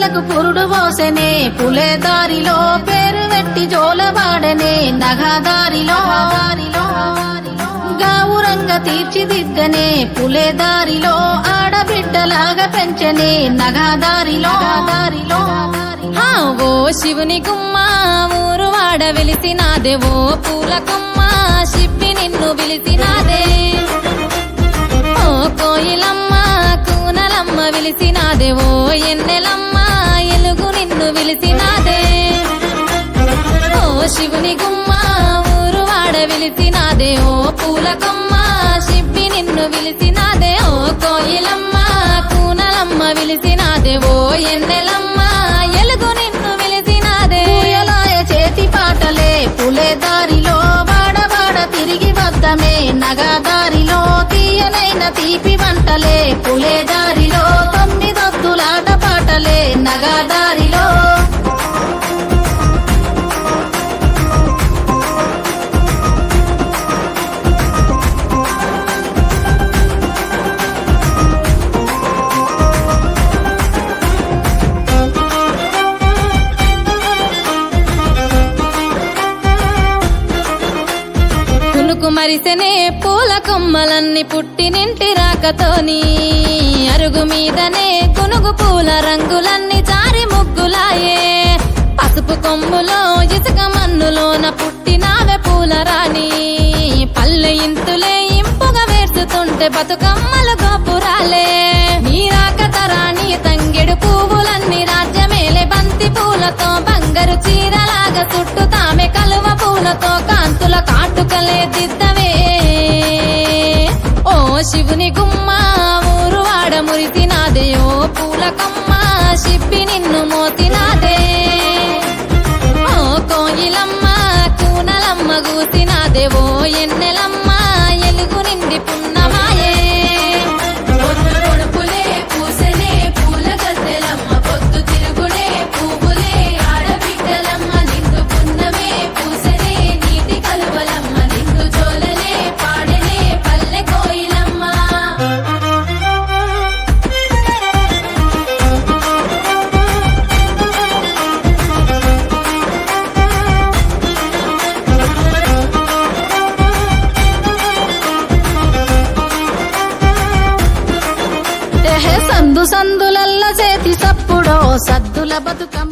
పువ్వులకు పురుడు పోసెనే పులే దారిలో పేరు వెట్టి జోలవాడనే నగదారిలో గావురంగా తీర్చిదిద్దనే పులే దారిలో ఆడబిడ్డలాగా పెంచనే నగదారిలో ఓ శివుని గుమ్మ ఊరు వాడ వెలిసినాదే ఓ పూల కొమ్మ శిప్పి నిన్ను పిలిచినాదే ఓ కోయిలమ్మ కూనలమ్మ విలిసినాదే ఓ ఎన్నెలమ్మ ఎలుగు నిన్ను విలిసినాదే ఓ శివుని గుమ్మ ఊరు వాడ విలిసినాదే ఓ పూల కొమ్మ శిప్పి నిన్ను విలిసినాదే ఓ కోయిలమ్మ కూనలమ్మ విలిసినాదే ఓ ఎన్నెలమ్మ ఎలుగు నిన్ను విలిసినాదే పూయలాయ చేతి పాటలే పులే దారిలో వాడవాడ తిరిగి వద్దమే నగదారిలో తీయనైన తీపి వంటలే పులే దారిలో తొమ్మిదొద్దులాట పాటలే నగదారిలో మరిసెనే పూల కొమ్మలన్నీ పుట్టినింటి రాకతోని అరుగు మీదనే కునుగు పూల రంగులన్నీ జారి ముగ్గులాయే పసుపు కొమ్ములో ఇసుక మన్నులోన పుట్టినావే పూల రాణి పల్లె ఇంతులే ఇంపుగా వేర్చుతుంటే బతుకమ్మలు గోపురాలే నీ రాకతరాని తంగెడు పువ్వులన్నీ రాజ్యమేలే బంతి పూలతో బంగారు చీరలాగా చుట్టూ తామె కలువ పూలతో కాంతుల కాటుకలే దిద్దవే ఓ శివుని గుమ్మ ఊరు వాడ మురిసినాదే ఓ పూల కొమ్మ శిప్పి నిన్ను మోసినాదే ఓ కోయిలమ్మ కూనలమ్మ గూసినాదే ఓ ఎన్నెలమ్మ ఎలుగు నిండి పున్నమాయే పొడుపులే పూసనే పూల గద్దెలమ్మ పొద్దు తిరుగుడే పువ్వులే ఆడబిడ్డలమ్మ నిండు పున్నమే పూసనే నీటి కలువలమ్మ నిండు జోలనే పాడనే పల్లె కోయిలమ్మ సందులల్ల చేతి సప్పుడో సద్దుల బతుకమ్మ